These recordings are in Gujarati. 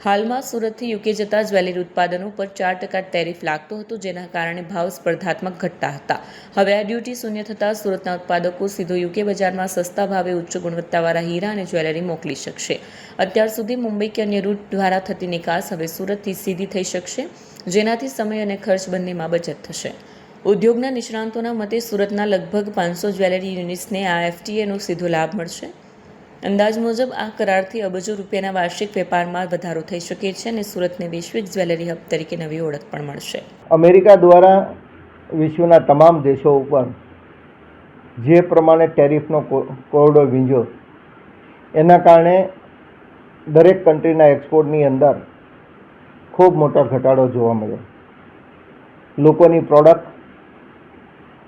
હાલમાં સુરતથી યુકે જતા જ્વેલરી ઉત્પાદનો પર 4% ટેરિફ લાગતો હતો, જેના કારણે ભાવ સ્પર્ધાત્મક ઘટતા હતા. હવે આ ડ્યુટી શૂન્ય થતાં સુરતના ઉત્પાદકો સીધો યુકે બજારમાં સસ્તા ભાવે ઉચ્ચ ગુણવત્તાવાળા હીરા અને જ્વેલરી મોકલી શકશે. અત્યાર સુધી મુંબઈ કે અન્ય રૂટ દ્વારા થતી નિકાસ હવે સુરતથી સીધી થઈ શકશે, જેનાથી સમય અને ખર્ચ બંનેમાં બચત થશે. ઉદ્યોગના નિષ્ણાંતોના મતે સુરતના લગભગ 500 જ્વેલરી યુનિટ્સને આ એફટીએનો સીધો લાભ મળશે. અંદાજ મુજબ આ કરારથી અબજો રૂપિયાના વાર્ષિક વેપારમાં વધારો થઈ શકે છે અને સુરતને વૈશ્વિક જ્વેલરી હબ તરીકે નવી ઓળખ પણ મળશે. અમેરિકા દ્વારા વિશ્વના તમામ દેશો ઉપર જે પ્રમાણે ટેરિફનો કોરડો વીંઝ્યો, એના કારણે દરેક કન્ટ્રીના એક્સપોર્ટની અંદર ખૂબ મોટો ઘટાડો જોવા મળ્યો. લોકોની પ્રોડક્ટ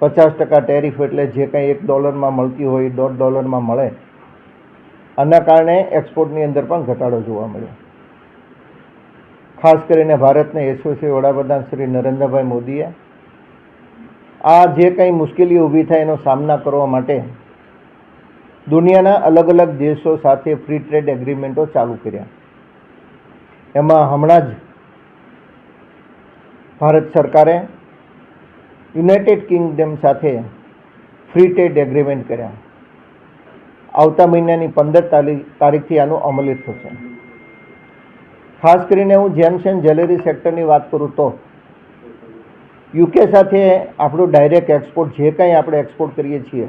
50% ટેરિફ એટલે જે કંઈ $1 મળતી હોય $1.5 મળે. આના કારણે એક્સપોર્ટની અંદર પણ ઘટાડો જોવા મળ્યો. ખાસ કરીને ભારતને યશસ્વી વડાપ્રધાન શ્રી નરેન્દ્રભાઈ મોદીએ આ જે કંઈ મુશ્કેલીઓ ઊભી થાય એનો સામના કરવા માટે દુનિયાના અલગ અલગ દેશો સાથે ફ્રી ટ્રેડ એગ્રીમેન્ટો ચાલુ કર્યા. એમાં હમણાં જ ભારત સરકારે યુનાઇટેડ કિંગડમ સાથે ફ્રી ટ્રેડ એગ્રીમેન્ટ કર્યા. આવતા મહિનાની 15 તારીખથી આનું અમલી થશે. ખાસ કરીને હું જેમ્સ એન્ડ જ્વેલરી સેક્ટરની વાત કરું તો યુકે સાથે આપણું ડાયરેક્ટ એક્સપોર્ટ જે કંઈ આપણે એક્સપોર્ટ કરીએ છીએ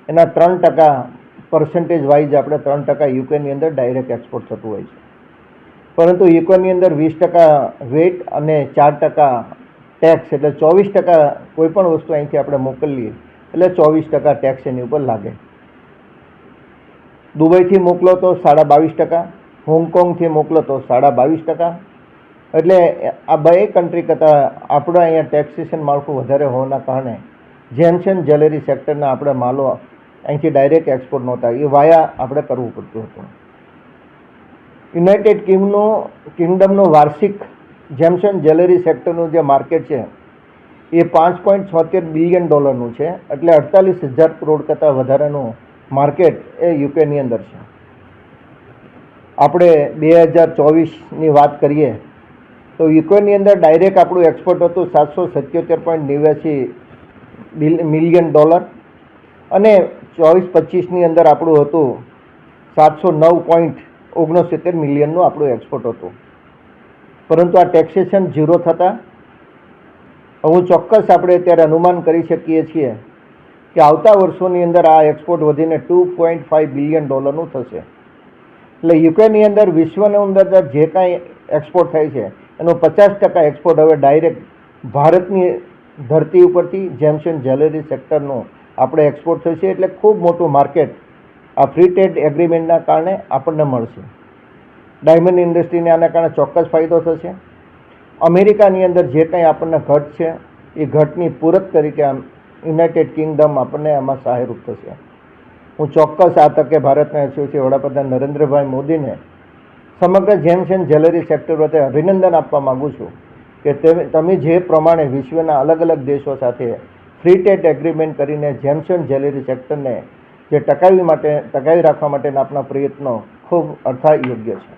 એના 3% વાઇઝ આપણે 3% યુકેની અંદર ડાયરેક્ટ એક્સપોર્ટ થતું હોય છે. પરંતુ યુકેની અંદર 20% વેટ અને 4% ટેક્સ, એટલે 24% કોઈ પણ વસ્તુ અહીંથી આપણે મોકલીએ એટલે 24% ટેક્સ એની ઉપર લાગે. દુબઈથી મોકલો તો 22.5%, હોંગકોંગથી મોકલો તો 22.5%. એટલે આ બે કન્ટ્રી કરતાં આપણે અહીંયા ટેક્સેશન માળખું વધારે હોવાના કારણે જેમ્સ એન્ડ જ્વેલરી સેક્ટરના આપણે માલો અહીંથી ડાયરેક્ટ એક્સપોર્ટ નહોતા, એ વાયા આપણે કરવું પડતું હતું. યુનાઇટેડ કિંગડમનું વાર્ષિક જેમ્સ એન્ડ જ્વેલરી સેક્ટરનું જે માર્કેટ છે એ $5.76 બિલિયન છે, એટલે 48,000 કરોડ કરતાં વધારાનું માર્કેટ એ યુકેની અંદર છે. આપણે 2024ની વાત કરીએ તો યુકેની અંદર ડાયરેક્ટ આપણું એક્સપોર્ટ હતું $777.89 મિલિયન અને 24-25ની અંદર આપણું હતું $709.69 મિલિયનનું આપણું એક્સપોર્ટ હતું. પરંતુ આ ટેક્સેશન ઝીરો થતાં હું ચોક્કસ આપણે અત્યારે અનુમાન કરી શકીએ છીએ કે આવતા વર્ષોની અંદર આ એક્સપોર્ટ વધીને $2.5 બિલિયન થશે. એટલે યુકેની અંદર વિશ્વની અંદર જે કાંઈ એક્સપોર્ટ થાય છે એનો 50% એક્સપોર્ટ હવે ડાયરેક્ટ ભારતની ધરતી ઉપરથી જેમ્સ એન્ડ જ્વેલરી સેક્ટરનું આપણે એક્સપોર્ટ થશે. એટલે ખૂબ મોટું માર્કેટ આ ફ્રી ટ્રેડ એગ્રીમેન્ટના કારણે આપણને મળશે. ડાયમંડ ઇન્ડસ્ટ્રીને આના કારણે ચોક્કસ ફાયદો થશે. અમેરિકાની અંદર જે કંઈ આપણને ઘટ છે એ ઘટની પૂરક તરીકે યુનાઇટેડ કિંગડમ આપણને આમાં સહાયરૂપ થશે. હું ચોક્કસ આ તકે ભારતના યશસ્વી વડાપ્રધાન નરેન્દ્રભાઈ મોદીને સમગ્ર જેમ્સ એન્ડ જ્વેલરી સેક્ટર વચ્ચે અભિનંદન આપવા માગું છું કે તમે જે પ્રમાણે વિશ્વના અલગ અલગ દેશો સાથે ફ્રી ટ્રેડ એગ્રીમેન્ટ કરીને જેમ્સ એન્ડ જ્વેલરી સેક્ટરને જે ટકાવી રાખવા માટેના આપણા પ્રયત્નો ખૂબ અર્થાયોગ્ય છે.